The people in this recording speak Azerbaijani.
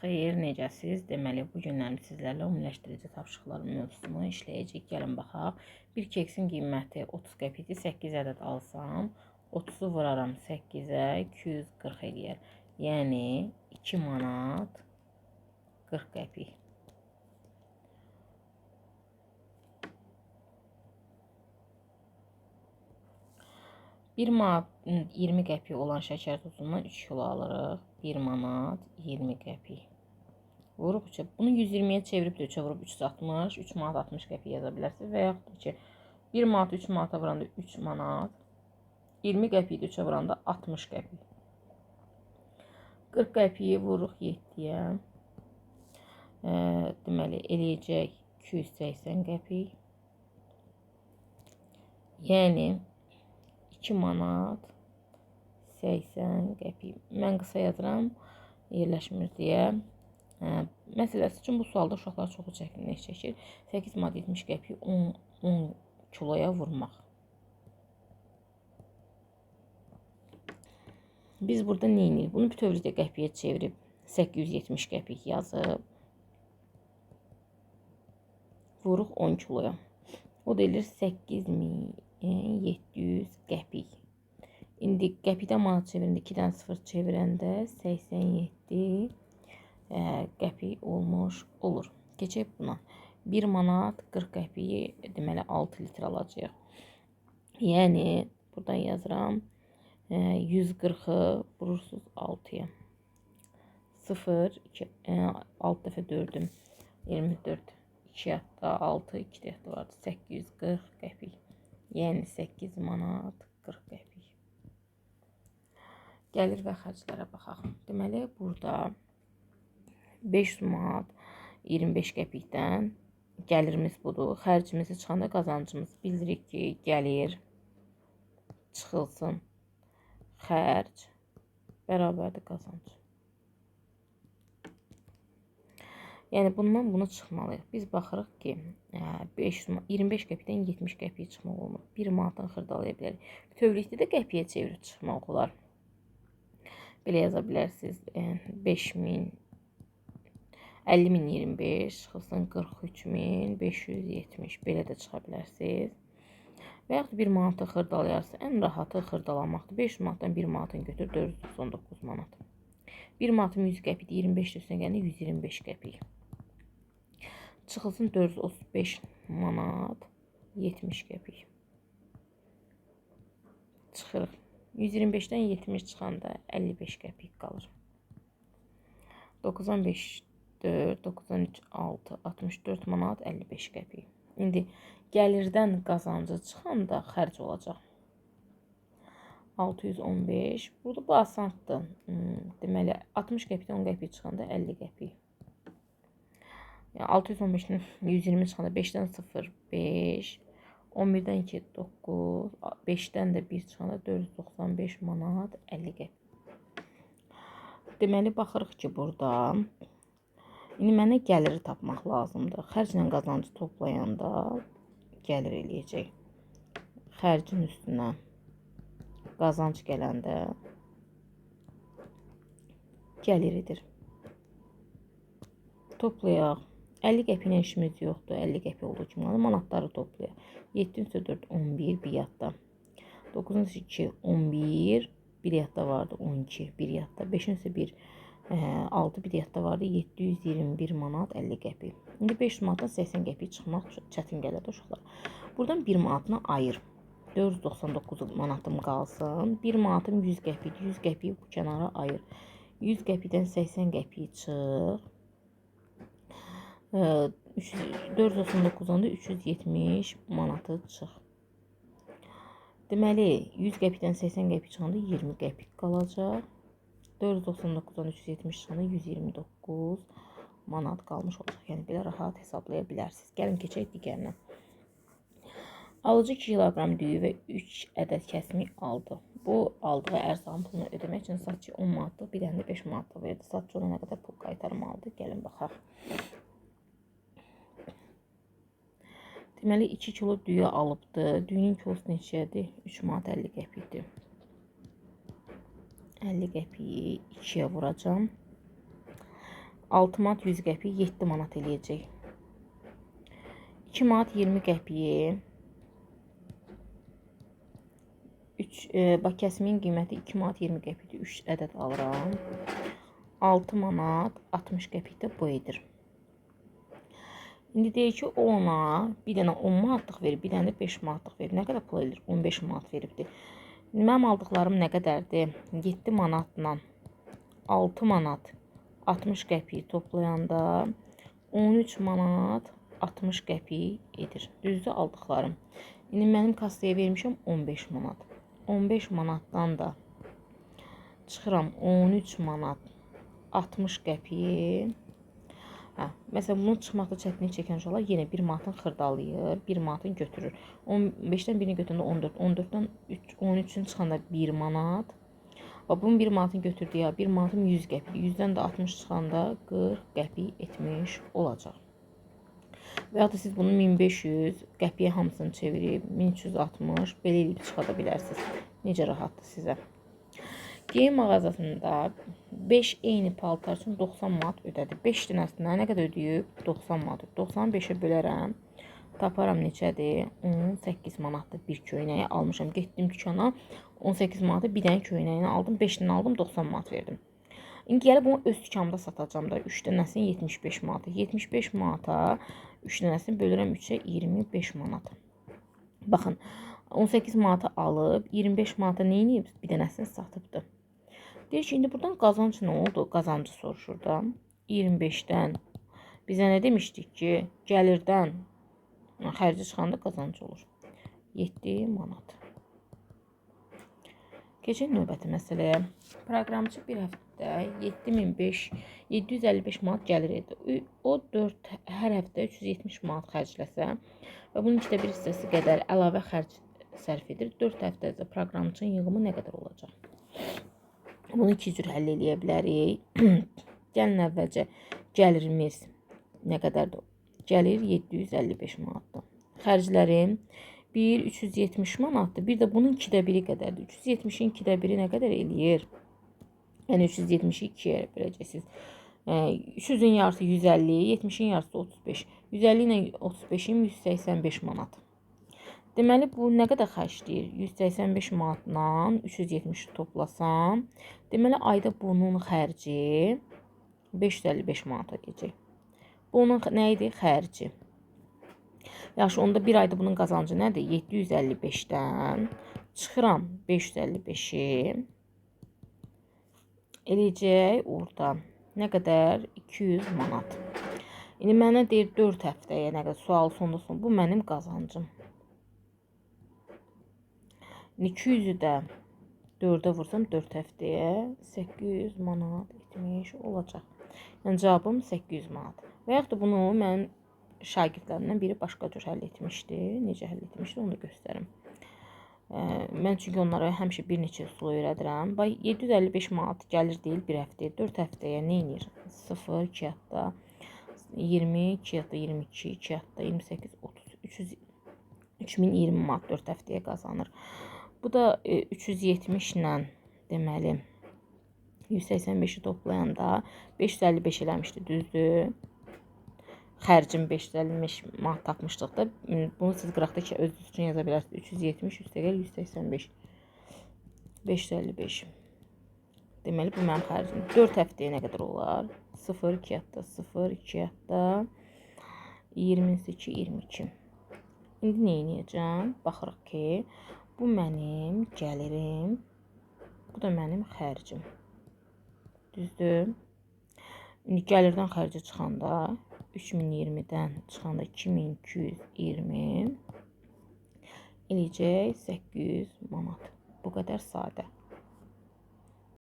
xeyir, necəsiz? Deməli, bu günlərim sizlərlə ümumiləşdirici tapşırıqlar mövzusunu işləyəcək. Gəlin baxaq. Bir keksin qiyməti 30 qəpikdir. 8 ədəd alsam, 30-u vuraram 8-ə, 240 eləyər. Yəni 2 manat 40 qəpik. Bir manat 20 qəpik olan şəkər tozundan 3 kilo alırıq. 1 manat 20 qəpik. Vuruq 3'e. Bunu 120'ye çevirip de 3'e vurup 360, 3 manat 60 qəpik yaza bilərsiniz. Və yaxud ki 1 manat 3 manata vuranda 3 manat, 20 qəpik de 3'e vuranda 60 qəpik. 40 qəpiyi vuruq 7'yə. Deməli eləyəcək 280 qəpik. Yəni 2 manat 80 qəpik. Mən qısa yazıram, yerləşmir deyə. Məsələsi üçün bu sualda uşaqlar çoxu çətinlik çəkir. 8 manat 70 qəpik 10 kiloya vurmaq. Biz burada nə edirik? Bunu bütövlükdə qəpiyə çevirib 870 qəpik yazıb vuruq 10 kiloya. O da eləyir 8700 qəpik. İndi qəpikdən manat çevirəndə 2-dən 0 çevirəndə 87 qəpik olmuş olur. Keçək buna. 1 manat 40 qəpiyi deməli 6 litr alacağıq. Yəni buradan yazıram. 140'ı vurursunuz 6'ya. 0, 2, 6 dəfə 4'üm 24. 2 yaxda 6, 2 yaxda vardı. 840 qəpik. Yəni 8 manat 40 qəpik. Gəlir və xərclərə baxaq. Deməli burada 500 manat 25 qəpikdən gəlirimiz budur. Xərcimizi çıxanda qazancımız bildirik ki, gəlir çıxılsın xərc bərabərdir qazanc. Yəni bundan bunu çıxmalıyıq. Biz baxırıq ki 25 qəpikdən 70 qəpik çıxmaq olmur. 1 manatdan xırdalaya bilərik. Bütövlükdə də qəpiyə çevirib çıxmaq olar. Belə yaza bilərsiniz. 5000 50.025 çıxılsın 43.570. Belə də çıxa bilərsiniz. Və yaxud 1 manatı xırdalayarsa ən rahatı xırdalamaqdır. 500 manatdan 1 manatın götür 499 manat. 1 manatım 100 qəpikdir. 25 üstünə gəlir 125 qəpik. Çıxılsın 435 manat 70 qəpik. Çıxırıq. 125'dən 70 çıxanda 55 qəpik qalır. 95 4, 93, 6, 64 manat 55 qəpik. İndi gəlirdən qazancı çıxanda xərc olacaq. 615. Burada bu asandır. Deməli 60 qəpikdən 10 qəpik çıxanda 50 qəpik. Yəni 615'dən 120 çıxanda 5'dən 0, 5. 11'dən 2, 9. 5'dən də 1 çıxanda 495 manat 50 qəpik. Deməli baxırıq ki burada İndi mənə gəliri tapmaq lazımdır. Xərclə qazancı toplayanda gəlir eləyəcək. Xərcin üstünə qazanc gələndə gəliridir. Toplayaq. 50 qəpiklə işimiz yoxdur. 50 qəpik olduğu kimi manatları toplayaq. 7 + 4 11 bir yadda. 9 + 2 11 bir yadda vardı 12 bir yadda. 5 + 1 6 bir yadda vardı 721 manat 50 qəpik. İndi 500 manatdan 80 qəpik çıxmaq çətin gəlir uşaqlar. Buradan 1 manatını ayır. 499 manatım qalsın. 1 manatım 100 qəpik. 100 qəpiyi bu kənara ayır. 100 qəpikdən 80 qəpik çıx. 499'dan da 370 manatı çıx. Deməli 100 qəpikdən 80 qəpik çıxanda 20 qəpik qalacaq. 499'dan 370 çıxanda 129 manat qalmış olacaq. Yəni belə rahat hesablaya bilərsiniz. Gəlin keçək digərinə. Alıcı 2 kiloqram düyü və 3 ədəd kəsmik aldı. Bu aldığı ərzağın pulunu ödəmək üçün satçı 10 manatlıq, bir dənə də 5 manatlıq verdi. Satçı ona nə qədər pul qaytarmalıdır? Gəlin baxaq. Deməli 2 kilo düyü alıbdı. Düyünün kilosu neçədir? 3 manat 50 qəpikdir. 50 qəpiyi 2'ye vuracağım. 6 manat 100 qəpik 7 manat eləyəcək. 2 manat 20 qəpiyi bax kəsimin qiyməti 2 manat 20 qəpikdir. 3 ədəd alıram. 6 manat 60 qəpik də bu edir. İndi deyək ki, o ona bir dənə 10 manatlıq verib, bir dənə də 5 manatlıq verib. Nə qədər pul edir? 15 manat veribdir. Mənim aldıqlarım nə qədərdir? 7 manatla 6 manat 60 qəpik toplayanda 13 manat 60 qəpik edir. Düzdür aldıqlarım. İndi mənim kassaya vermişəm 15 manat. 15 manatdan da çıxıram 13 manat 60 qəpiyi. Məsələn, bunun çıxmaqda çətinlik çəkən uşaqlar yenə 1 manatın xırdalayır, 1 manatın götürür. 15-dən birini götürəndə 14, 14-dən 13-ün çıxanda 1 manat. Bunun 1 manatın götürdüyü 1 manatım 100 qəpik, 100-dən də 60 çıxanda 40 qəpik etmiş olacaq. Və ya da siz bunu 1500 qəpiyə hamısını çevirib 1360 belə edib çıxada bilərsiniz. Necə rahatdır sizə. Geyim mağazasında 5 eyni paltar üçün 90 manat ödədi. 5 dənəsinə nə qədər ödəyib? 90 manat. 95-ə bölərəm. Taparam neçədir? 18 manatdır bir köynəyi almışam. Getdim dükana 18 manata bir dənə köynəyini aldım. 5 dənə aldım 90 manat verdim. İndi gəlib bunu öz dükanımda satacağım da 3 dənəsini 75 manata. 75 manata 3 dənəsini bölürəm 3-ə 25 manat. Baxın 18 manata alıb 25 manata nə edib? Bir dənəsini satıbdı. Deyir ki, indi buradan qazanc nə oldu? Qazancı soruşur da. 25-dən bizə nə demişdik ki, gəlirdən xərci çıxanda qazanc olur. 7 manat. Keçək növbəti məsələyə. Proqramçı bir həftədə 755 manat gəlir edir. O hər həftə 370 manat xərcləsə və bunun 2/1 hissəsi qədər əlavə xərc sərf edir. 4 həftədə proqramçının yığımı nə qədər olacaq? Bunu iki cür həll eləyə bilərik. Gəlin əvvəlcə gəlirimiz nə qədərdir? Gəlir 755 manatdır. Xərclərim 370 manatdır. Bir də bunun 2/1 qədərdir. 370-in 2/1 nə qədər eləyir? Yəni 370-i 2-yə böləcəksiniz. 300-ün yarısı 150, 70-in yarısı 35. 150 ilə 35-in 185 manat. Deməli, bu nə qədər xərcləyir? 185 manatla 370 toplasam, deməli, ayda bunun xərci 555 manata gedəcək. Bunun nə idi? Xərci. Yaxşı, onda bir ayda bunun qazancı nədir? 755-dən çıxıram 555-i. Eləyəcək orada. Nə qədər? 200 manat. İndi mənə deyir 4 həftəyə nə qədər? Sual sonda son. Bu mənim qazancım. 200-ü də 4-ə vursam 4 həftəyə 800 manat etmiş olacaq. Yəni cavabım 800 manat. Və yaxud da bunu mənim şagirdlərimdən biri başqa cür həll etmişdi. Necə həll etmişdi onu da göstərim. Mən çünki onlara həmişə bir neçə üsul öyrədirəm. 755 manat gəlir deyil bir həftəyə. 4 həftəyə nə edir? 0, 2 həftə 20, 2 həftə 22, 2 həftə 28, 30, 3020 manat 4 həftəyə qazanır. Bu da 370 ilə deməli 185-i toplayanda 555 eləmişdi, düzdür? Xərcim 555 manat tapmışdıq da. Bunu siz qıraqda ki, özünüz üçün yaza bilərsiniz. 370, üstəgəl 185. 555. Deməli, bu mənim xərcim. 4 həftəyə nə qədər olar? 0, 2 həftə, 0, 2 həftə, 22, 22. İndi nə edəcəm? Baxırıq ki, bu mənim gəlirim, bu da mənim xərcim. Düzdür? İndi gəlirdən xərcə çıxanda 3020-dən çıxanda 2220 eləyəcək 800 manat. Bu qədər sadə.